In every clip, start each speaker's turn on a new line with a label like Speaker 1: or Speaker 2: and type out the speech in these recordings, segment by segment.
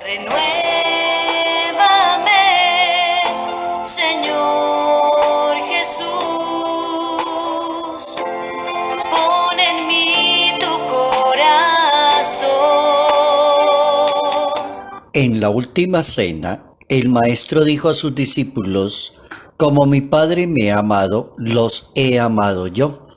Speaker 1: Renuévame, Señor Jesús, pon en mí tu corazón.
Speaker 2: En la última cena, el Maestro dijo a sus discípulos: como mi Padre me ha amado, los he amado yo.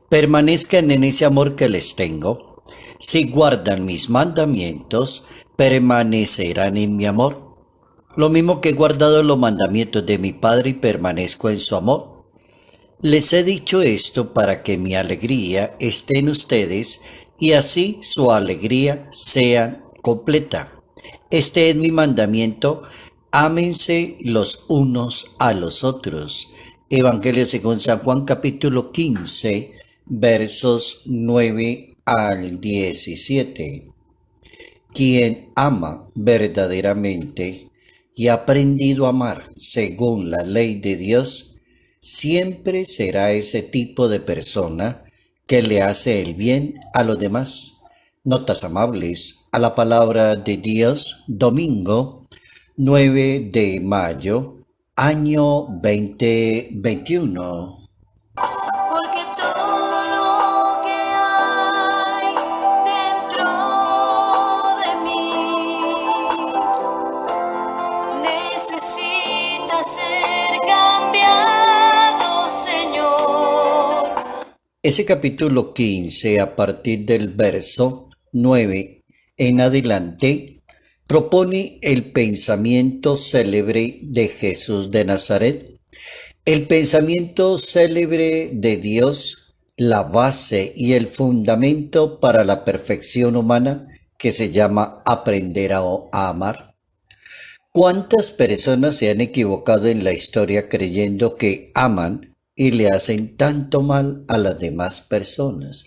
Speaker 2: Permanezcan en ese amor que les tengo. Si guardan mis mandamientos, permanecerán en mi amor. Lo mismo que he guardado los mandamientos de mi Padre y permanezco en su amor. Les he dicho esto para que mi alegría esté en ustedes y así su alegría sea completa. Este es mi mandamiento: ámense los unos a los otros. Evangelio según San Juan, capítulo 15, versos 9 al 17. Quien ama verdaderamente y ha aprendido a amar según la ley de Dios, siempre será ese tipo de persona que le hace el bien a los demás. Notas amables a la palabra de Dios, domingo 9 de mayo, año 2021.
Speaker 1: Porque todo lo que hay dentro de mí necesita ser cambiado, Señor.
Speaker 2: Ese capítulo 15, a partir del verso 9 en adelante, propone el pensamiento célebre de Jesús de Nazaret. El pensamiento célebre de Dios, la base y el fundamento para la perfección humana, que se llama aprender a amar. ¿Cuántas personas se han equivocado en la historia creyendo que aman y le hacen tanto mal a las demás personas?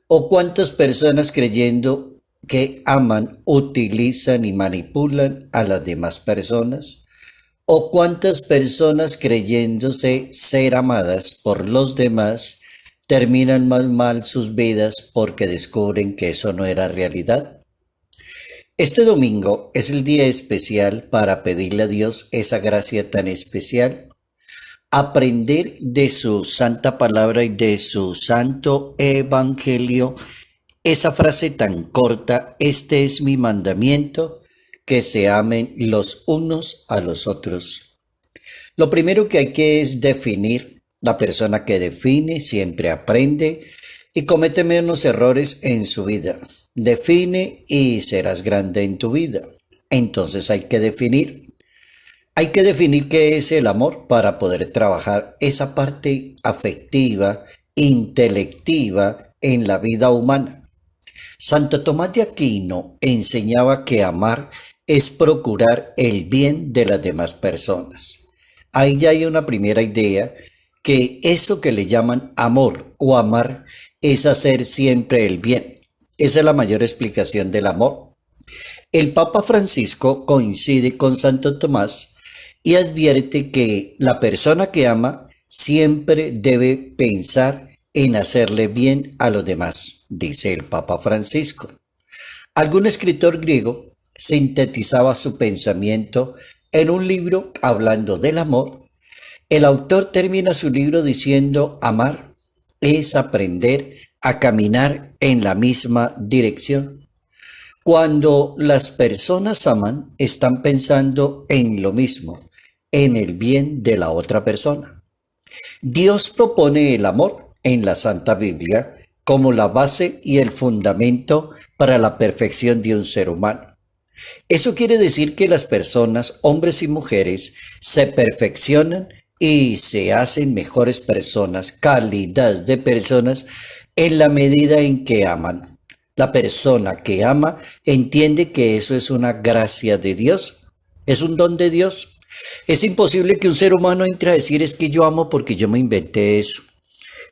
Speaker 2: ¿O cuántas personas creyendo que aman, utilizan y manipulan a las demás personas? ¿O cuántas personas creyéndose ser amadas por los demás terminan mal sus vidas porque descubren que eso no era realidad? Este domingo es el día especial para pedirle a Dios esa gracia tan especial, aprender de su santa palabra y de su santo evangelio. Esa frase tan corta: este es mi mandamiento, que se amen los unos a los otros. Lo primero que hay que es definir. La persona que define siempre aprende y comete menos errores en su vida. Define y serás grande en tu vida. Entonces hay que definir. Hay que definir qué es el amor para poder trabajar esa parte afectiva, intelectiva en la vida humana. Santo Tomás de Aquino enseñaba que amar es procurar el bien de las demás personas. Ahí ya hay una primera idea, que eso que le llaman amor o amar es hacer siempre el bien. Esa es la mayor explicación del amor. El Papa Francisco coincide con Santo Tomás y advierte que la persona que ama siempre debe pensar en hacerle bien a los demás, dice el Papa Francisco. Algún escritor griego sintetizaba su pensamiento en un libro hablando del amor. El autor termina su libro diciendo: amar es aprender a caminar en la misma dirección. Cuando las personas aman, están pensando en lo mismo, en el bien de la otra persona. Dios propone el amor en la Santa Biblia como la base y el fundamento para la perfección de un ser humano. Eso quiere decir que las personas, hombres y mujeres, se perfeccionan y se hacen mejores personas, calidad de personas, en la medida en que aman. La persona que ama entiende que eso es una gracia de Dios, es un don de Dios. Es imposible que un ser humano entre a decir: es que yo amo porque yo me inventé eso.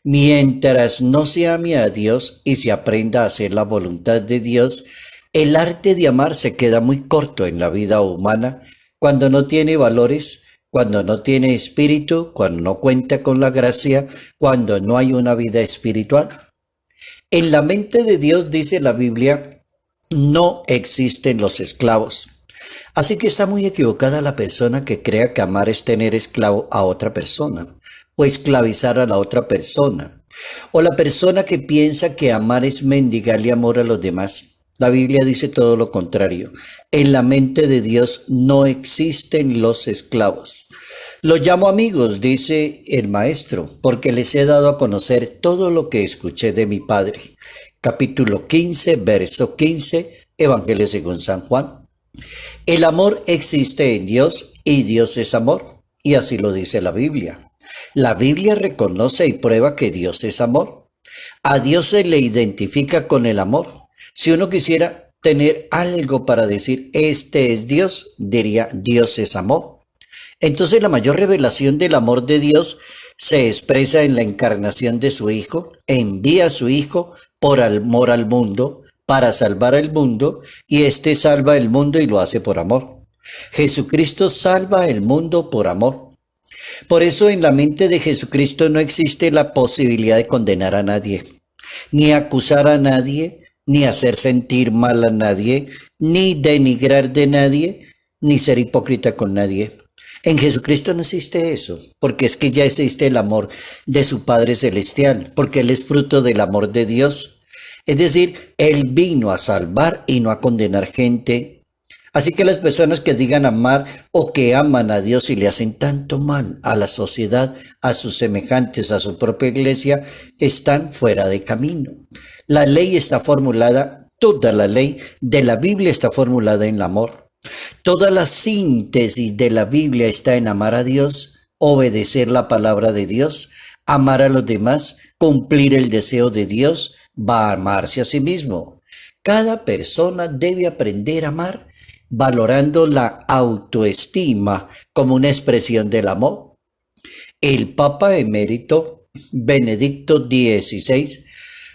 Speaker 2: Mientras no se ame a Dios y se aprenda a hacer la voluntad de Dios, el arte de amar se queda muy corto en la vida humana cuando no tiene valores, cuando no tiene espíritu, cuando no cuenta con la gracia, cuando no hay una vida espiritual. En la mente de Dios, dice la Biblia, no existen los esclavos. Así que está muy equivocada la persona que crea que amar es tener esclavo a otra persona o esclavizar a la otra persona. O la persona que piensa que amar es mendigarle amor a los demás. La Biblia dice todo lo contrario. En la mente de Dios no existen los esclavos. Los llamo amigos, dice el maestro, porque les he dado a conocer todo lo que escuché de mi Padre. Capítulo 15, verso 15, Evangelio según San Juan. El amor existe en Dios y Dios es amor, y así lo dice la Biblia. La Biblia reconoce y prueba que Dios es amor. A Dios se le identifica con el amor. Si uno quisiera tener algo para decir, este es Dios, diría, Dios es amor. Entonces la mayor revelación del amor de Dios se expresa en la encarnación de su Hijo, envía a su Hijo por amor al mundo, para salvar al mundo, y éste salva el mundo y lo hace por amor. Jesucristo salva el mundo por amor. Por eso en la mente de Jesucristo no existe la posibilidad de condenar a nadie, ni acusar a nadie, ni hacer sentir mal a nadie, ni denigrar de nadie, ni ser hipócrita con nadie. En Jesucristo no existe eso, porque es que ya existe el amor de su Padre Celestial, porque Él es fruto del amor de Dios. Es decir, Él vino a salvar y no a condenar gente. Así que las personas que digan amar o que aman a Dios y le hacen tanto mal a la sociedad, a sus semejantes, a su propia iglesia, están fuera de camino. La ley está formulada, toda la ley de la Biblia está formulada en el amor. Toda la síntesis de la Biblia está en amar a Dios, obedecer la palabra de Dios, amar a los demás, cumplir el deseo de Dios, va a amarse a sí mismo. Cada persona debe aprender a amar, valorando la autoestima como una expresión del amor. El Papa emérito Benedicto XVI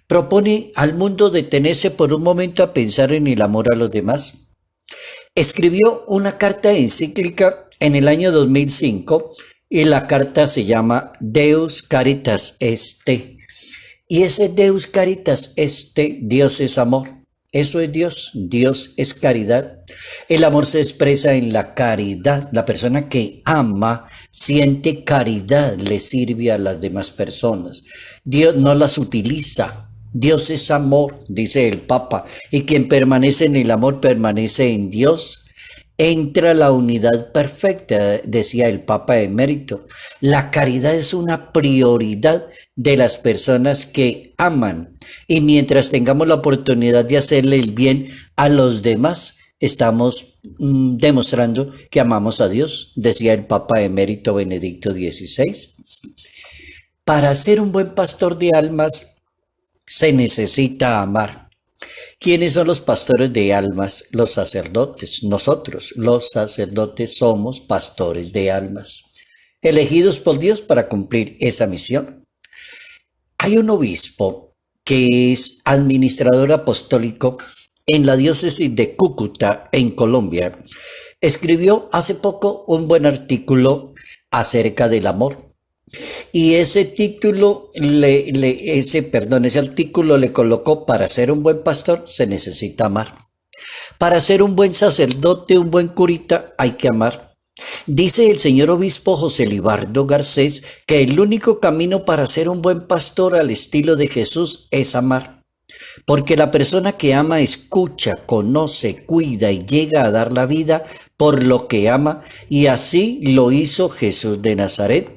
Speaker 2: propone al mundo detenerse por un momento a pensar en el amor a los demás. Escribió una carta encíclica en el año 2005 y la carta se llama Deus Caritas Est. Y ese Deus Caritas Est, Dios es amor. Eso es Dios, Dios es caridad. El amor se expresa en la caridad. La persona que ama siente caridad, le sirve a las demás personas. Dios no las utiliza. Dios es amor, dice el Papa, y quien permanece en el amor permanece en Dios. Entra la unidad perfecta, decía el Papa emérito. La caridad es una prioridad de las personas que aman, y mientras tengamos la oportunidad de hacerle el bien a los demás, estamos demostrando que amamos a Dios, decía el Papa emérito Benedicto XVI. Para ser un buen pastor de almas, se necesita amar. ¿Quiénes son los pastores de almas? Los sacerdotes. Nosotros, los sacerdotes, somos pastores de almas, elegidos por Dios para cumplir esa misión. Hay un obispo que es administrador apostólico en la diócesis de Cúcuta, en Colombia. Escribió hace poco un buen artículo acerca del amor. Y ese título, ese artículo le colocó: para ser un buen pastor se necesita amar. Para ser un buen sacerdote, un buen curita, hay que amar. Dice el señor obispo José Libardo Garcés que el único camino para ser un buen pastor al estilo de Jesús es amar. Porque la persona que ama escucha, conoce, cuida y llega a dar la vida por lo que ama, y así lo hizo Jesús de Nazaret.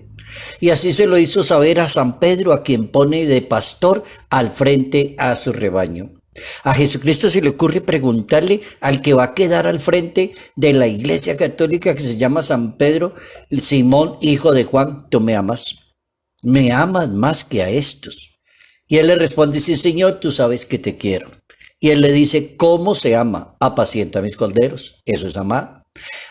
Speaker 2: Y así se lo hizo saber a San Pedro, a quien pone de pastor al frente a su rebaño. A Jesucristo se le ocurre preguntarle al que va a quedar al frente de la Iglesia Católica, que se llama San Pedro: Simón, hijo de Juan, ¿tú me amas? ¿Me amas más que a estos? Y él le responde: sí, Señor, tú sabes que te quiero. Y él le dice: ¿cómo se ama? Apacienta mis corderos. Eso es amar.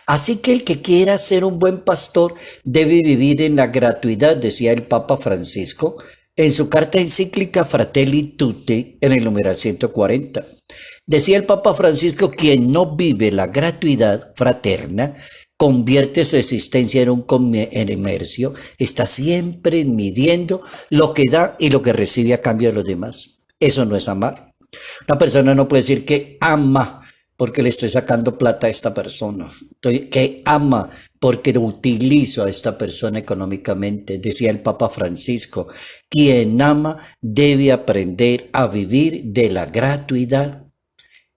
Speaker 2: Así que el que quiera ser un buen pastor debe vivir en la gratuidad, decía el Papa Francisco en su carta encíclica Fratelli Tutti, en el numeral 140. Decía el Papa Francisco: quien no vive la gratuidad fraterna convierte su existencia en un comercio, está siempre midiendo lo que da y lo que recibe a cambio de los demás. Eso no es amar. Una persona no puede decir que ama porque le estoy sacando plata a esta persona, que ama porque utilizo a esta persona económicamente. Decía el Papa Francisco, quien ama debe aprender a vivir de la gratuidad.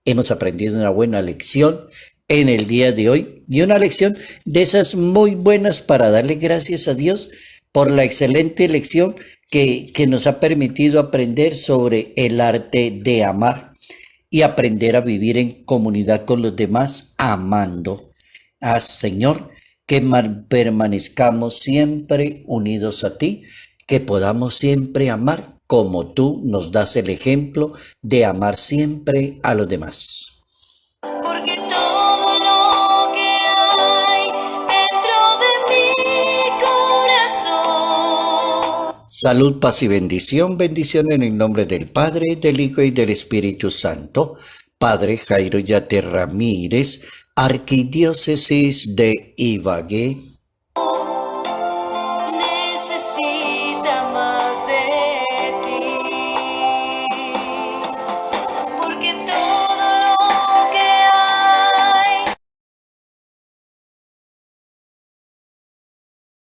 Speaker 2: Hemos aprendido una buena lección en el día de hoy y una lección de esas muy buenas para darle gracias a Dios por la excelente lección que nos ha permitido aprender sobre el arte de amar y aprender a vivir en comunidad con los demás amando. Señor, que permanezcamos siempre unidos a ti, que podamos siempre amar como tú nos das el ejemplo de amar siempre a los demás.
Speaker 1: Porque todo lo que hay dentro de mi corazón.
Speaker 2: Salud, paz y bendición. Bendición en el nombre del Padre, del Hijo y del Espíritu Santo. Padre Jairo Yate Ramírez, Arquidiócesis de Ibagué.
Speaker 1: Necesita más.